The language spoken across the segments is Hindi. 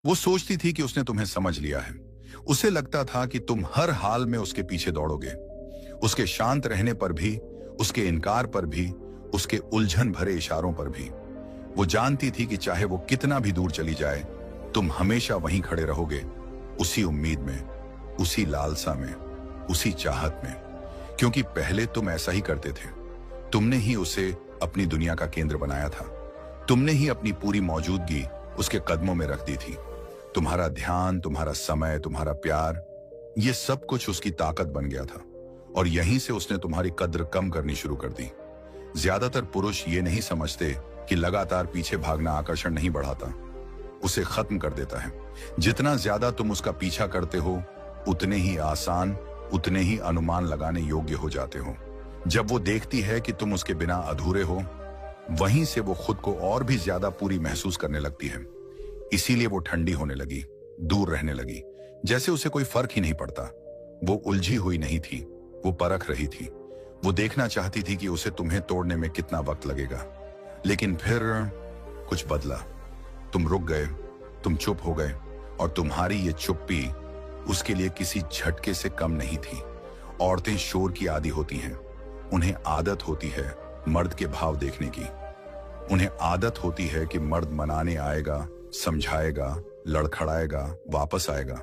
वो सोचती थी कि उसने तुम्हें समझ लिया है। उसे लगता था कि तुम हर हाल में उसके पीछे दौड़ोगे, उसके शांत रहने पर भी, उसके इनकार पर भी, उसके उलझन भरे इशारों पर भी। वो जानती थी कि चाहे वो कितना भी दूर चली जाए, तुम हमेशा वहीं खड़े रहोगे, उसी उम्मीद में, उसी लालसा में, उसी चाहत में। क्योंकि पहले तुम ऐसा ही करते थे। तुमने ही उसे अपनी दुनिया का केंद्र बनाया था। तुमने ही अपनी पूरी मौजूदगी उसके कदमों में रख दी थी। तुम्हारा ध्यान, तुम्हारा समय, तुम्हारा प्यार, ये सब कुछ उसकी ताकत बन गया था। और यहीं से उसने तुम्हारी कद्र कम करनी शुरू कर दी। ज्यादातर पुरुष ये नहीं समझते कि लगातार पीछे भागना आकर्षण नहीं बढ़ाता, उसे खत्म कर देता है। जितना ज्यादा तुम उसका पीछा करते हो, उतने ही आसान, उतने ही अनुमान लगाने योग्य हो जाते हो। जब वो देखती है कि तुम उसके बिना अधूरे हो, वहीं से वो खुद को और भी ज्यादा पूरी महसूस करने लगती है। इसीलिए वो ठंडी होने लगी, दूर रहने लगी, जैसे उसे कोई फर्क ही नहीं पड़ता। वो उलझी हुई नहीं थी, वो परख रही थी। वो देखना चाहती थी कि उसे तुम्हें तोड़ने में कितना वक्त लगेगा। लेकिन फिर कुछ बदला। तुम रुक गए, तुम चुप हो गए, और तुम्हारी ये चुप्पी उसके लिए किसी झटके से कम नहीं थी। औरतें शोर की आदी होती हैं। उन्हें आदत होती है मर्द के भाव देखने की। उन्हें आदत होती है कि मर्द मनाने आएगा, समझाएगा, लड़खड़ाएगा, वापस आएगा।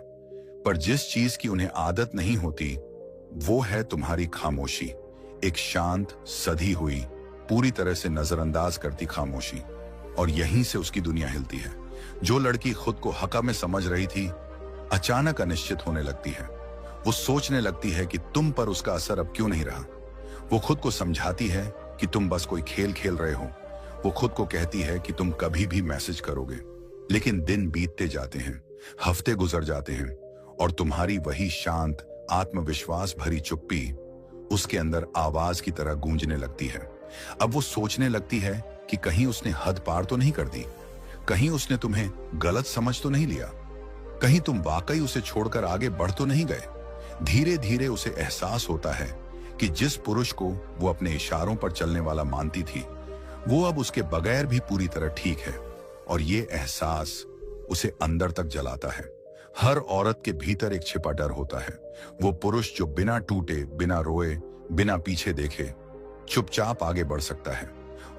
पर जिस चीज की उन्हें आदत नहीं होती, वो है तुम्हारी खामोशी। एक शांत, सधी हुई, पूरी तरह से नजरअंदाज करती खामोशी। और यहीं से उसकी दुनिया हिलती है। जो लड़की खुद को हका में समझ रही थी, अचानक अनिश्चित होने लगती है। वो सोचने लगती है कि तुम पर उसका असर अब क्यों नहीं रहा। वो खुद को समझाती है कि तुम बस कोई खेल खेल रहे हो। वो खुद को कहती है कि तुम कभी भी मैसेज करोगे। लेकिन दिन बीतते जाते हैं, हफ्ते गुजर जाते हैं, और तुम्हारी वही शांत, आत्मविश्वास भरी चुप्पी उसके अंदर आवाज की तरह गूंजने लगती है। अब वो सोचने लगती है कि कहीं उसने हद पार तो नहीं कर दी, कहीं उसने तुम्हें गलत समझ तो नहीं लिया, कहीं तुम वाकई उसे छोड़कर आगे बढ़ तो नहीं गए। धीरे धीरे उसे एहसास होता है कि जिस पुरुष को वो अपने इशारों पर चलने वाला मानती थी, वो अब उसके बगैर भी पूरी तरह ठीक है। और ये एहसास उसे अंदर तक जलाता है। हर औरत के भीतर एक छिपा डर होता है। वो पुरुष जो बिना टूटे, बिना रोए, बिना पीछे देखे चुपचाप आगे बढ़ सकता है।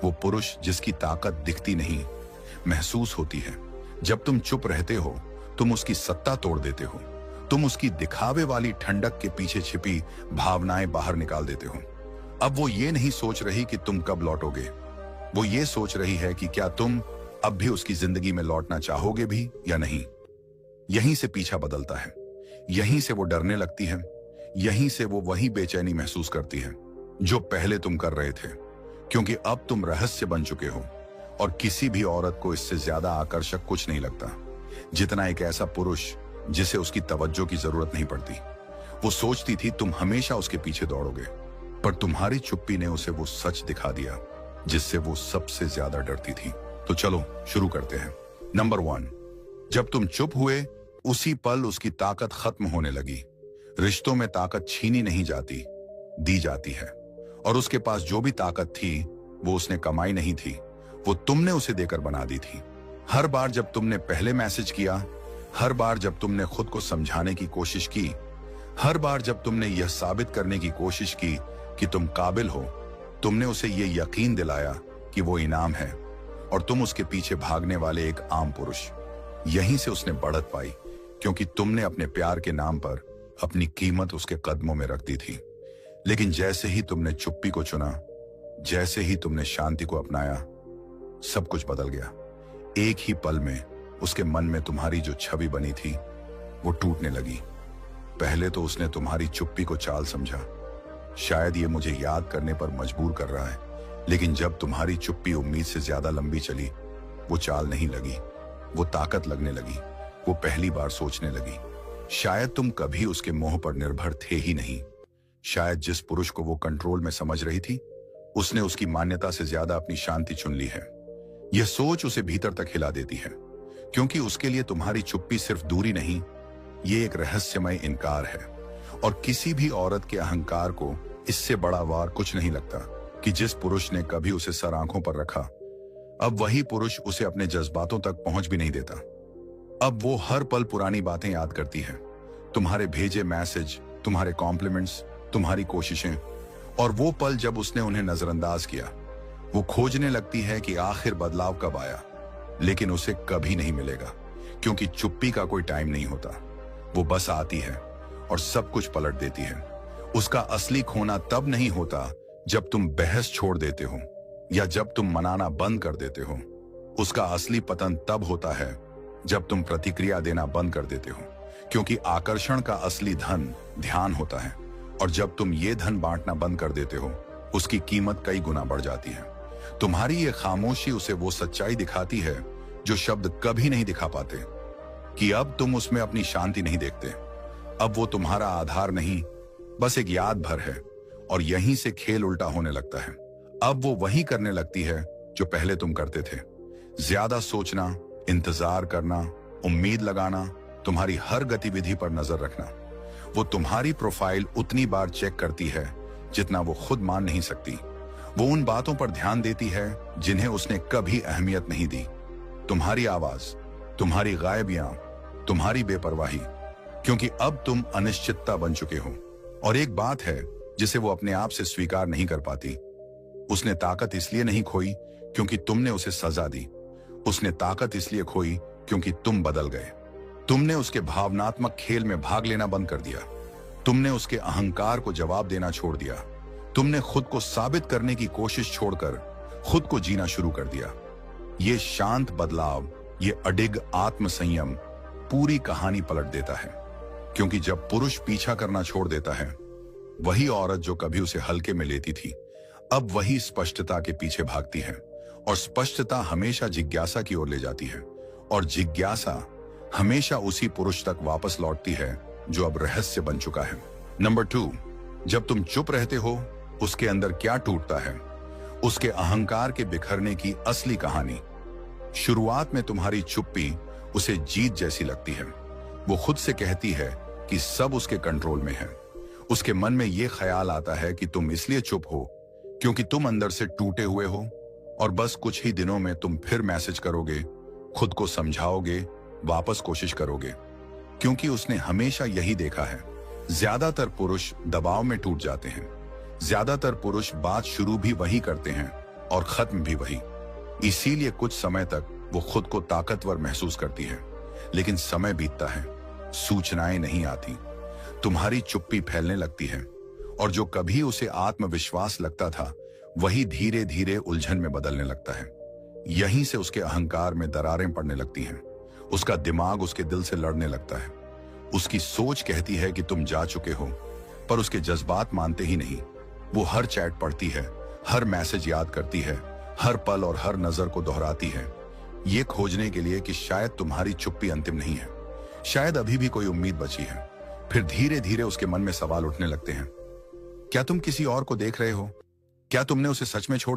वो पुरुष जिसकी ताकत दिखती नहीं, महसूस होती है। जब तुम चुप रहते हो, तुम उसकी सत्ता तोड़ देते हो। तुम उसकी दिखावे वाली ठंडक के पीछे छिपी भावनाएं बाहर निकाल देते हो। अब वो ये नहीं सोच रही कि तुम कब लौटोगे। वो ये सोच रही है कि क्या तुम अब भी उसकी जिंदगी में लौटना चाहोगे भी या नहीं। यहीं से पीछा बदलता है। यहीं से वो डरने लगती है। यहीं से वो वही बेचैनी महसूस करती है जो पहले तुम कर रहे थे। क्योंकि अब तुम रहस्य बन चुके हो, और किसी भी औरत को इससे ज्यादा आकर्षक कुछ नहीं लगता जितना एक ऐसा पुरुष जिसे उसकी तवज्जो की जरूरत नहीं पड़ती। वो सोचती थी तुम हमेशा उसके पीछे दौड़ोगे, पर तुम्हारी चुप्पी ने उसे वो सच दिखा दिया जिससे वो सबसे ज्यादा डरती थी। तो चलो शुरू करते हैं। नंबर 1, जब तुम चुप हुए, उसी पल उसकी ताकत खत्म होने लगी। रिश्तों में ताकत छीनी नहीं जाती, दी जाती है। और उसके पास जो भी ताकत थी, वो उसने कमाई नहीं थी, वो तुमने उसे देकर बना दी थी। हर बार जब तुमने पहले मैसेज किया, हर बार जब तुमने खुद को समझाने की कोशिश की, हर बार जब तुमने यह साबित करने की कोशिश की कि तुम काबिल हो, तुमने उसे यह यकीन दिलाया कि वो इनाम है और तुम उसके पीछे भागने वाले एक आम पुरुष। यहीं से उसने बढ़त पाई, क्योंकि तुमने अपने प्यार के नाम पर अपनी कीमत उसके कदमों में रख दी थी। लेकिन जैसे ही तुमने चुप्पी को चुना, जैसे ही तुमने शांति को अपनाया, सब कुछ बदल गया। एक ही पल में उसके मन में तुम्हारी जो छवि बनी थी, वो टूटने लगी। पहले तो उसने तुम्हारी चुप्पी को चाल समझा, शायद ये मुझे याद करने पर मजबूर कर रहा है। लेकिन जब तुम्हारी चुप्पी उम्मीद से ज्यादा लंबी चली, वो चाल नहीं लगी, वो ताकत लगने लगी। वो पहली बार सोचने लगी, शायद तुम कभी उसके मोह पर निर्भर थे ही नहीं। शायद जिस पुरुष को वो कंट्रोल में समझ रही थी, उसने उसकी मान्यता से ज्यादा अपनी शांति चुन ली है। यह सोच उसे भीतर तक हिला देती है, क्योंकि उसके लिए तुम्हारी चुप्पी सिर्फ दूरी नहीं, ये एक रहस्यमय इनकार है। और किसी भी औरत के अहंकार को इससे बड़ा वार कुछ नहीं लगता कि जिस पुरुष ने कभी उसे सर आंखों पर रखा, अब वही पुरुष उसे अपने जज्बातों तक पहुंच भी नहीं देता। अब वो हर पल पुरानी बातें याद करती है, तुम्हारे भेजे मैसेज, तुम्हारे कॉम्प्लीमेंट्स, तुम्हारी कोशिशें, और वो पल जब उसने उन्हें नजरअंदाज किया। वो खोजने लगती है कि आखिर बदलाव कब आया, लेकिन उसे कभी नहीं मिलेगा, क्योंकि चुप्पी का कोई टाइम नहीं होता। वो बस आती है और सब कुछ पलट देती है। उसका असली खोना तब नहीं होता जब तुम बहस छोड़ देते हो या जब तुम मनाना बंद कर देते हो। उसका असली पतन तब होता है जब तुम प्रतिक्रिया देना बंद कर देते हो, क्योंकि आकर्षण का असली धन ध्यान होता है, और जब तुम ये धन बांटना बंद कर देते हो, उसकी कीमत कई गुना बढ़ जाती है। तुम्हारी ये खामोशी उसे वो सच्चाई दिखाती है जो शब्द कभी नहीं दिखा पाते, कि अब तुम उसमें अपनी शांति नहीं देखते। अब वो तुम्हारा आधार नहीं, बस एक याद भर है, और यहीं से खेल उल्टा होने लगता है। अब वो वही करने लगती है जो पहले तुम करते थे। ज्यादा सोचना, इंतजार करना, उम्मीद लगाना, तुम्हारी हर गतिविधि पर नजर रखना। वो तुम्हारी प्रोफाइल उतनी बार चेक करती है जितना वो खुद मान नहीं सकती। वो उन बातों पर ध्यान देती है जिन्हें उसने कभी अहमियत नहीं दी। तुम्हारी आवाज, तुम्हारी गायबियां, तुम्हारी बेपरवाही, क्योंकि अब तुम अनिश्चितता बन चुके हो। और एक बात है जिसे वो अपने आप से स्वीकार नहीं कर पाती, उसने ताकत इसलिए नहीं खोई क्योंकि तुमने उसे सजा दी। उसने ताकत इसलिए खोई क्योंकि तुम बदल गए। तुमने उसके भावनात्मक खेल में भाग लेना बंद कर दिया। तुमने उसके अहंकार को जवाब देना छोड़ दिया। तुमने खुद को साबित करने की कोशिश छोड़कर खुद को जीना शुरू कर दिया। ये शांत बदलाव, ये अडिग आत्मसंयम पूरी कहानी पलट देता है, क्योंकि जब पुरुष पीछा करना छोड़ देता है, वही औरत जो कभी उसे हल्के में लेती थी, अब वही स्पष्टता के पीछे भागती है। और स्पष्टता हमेशा जिज्ञासा की ओर ले जाती है, और जिज्ञासा हमेशा उसी पुरुष तक वापस लौटती है जो अब रहस्य बन चुका है। नंबर 2, जब तुम चुप रहते हो, उसके अंदर क्या टूटता है? उसके अहंकार के बिखरने की असली कहानी। शुरुआत में तुम्हारी चुप्पी उसे जीत जैसी लगती है। वो खुद से कहती है कि सब उसके कंट्रोल में है। उसके मन में यह ख्याल आता है कि तुम इसलिए चुप हो क्योंकि तुम अंदर से टूटे हुए हो, और बस कुछ ही दिनों में तुम फिर मैसेज करोगे, खुद को समझाओगे, वापस कोशिश करोगे। क्योंकि उसने हमेशा यही देखा है, ज्यादातर पुरुष दबाव में टूट जाते हैं। ज्यादातर पुरुष बात शुरू भी वही करते हैं और खत्म भी वही। इसीलिए कुछ समय तक वो खुद को ताकतवर महसूस करती है, लेकिन समय बीतता है, सूचनाएं नहीं आती, तुम्हारी चुप्पी फैलने लगती है, और जो कभी उसे आत्मविश्वास लगता था, वही धीरे धीरे उलझन में बदलने लगता है। यहीं से उसके अहंकार में दरारें पड़ने लगती हैं। उसका दिमाग उसके दिल से लड़ने लगता है। उसकी सोच कहती है कि तुम जा चुके हो, पर उसके जज्बात मानते ही नहीं। वो हर चैट पढ़ती है, हर मैसेज याद करती है, हर पल और हर नजर को दोहराती है, ये खोजने के लिए कि शायद तुम्हारी चुप्पी अंतिम नहीं है, शायद अभी भी कोई उम्मीद बची है। फिर धीरे धीरे उसके मन में सवाल उठने लगते हैं, क्या तुम किसी और को देख रहे हो? क्या तुमने उसे सच में छोड़ दिया?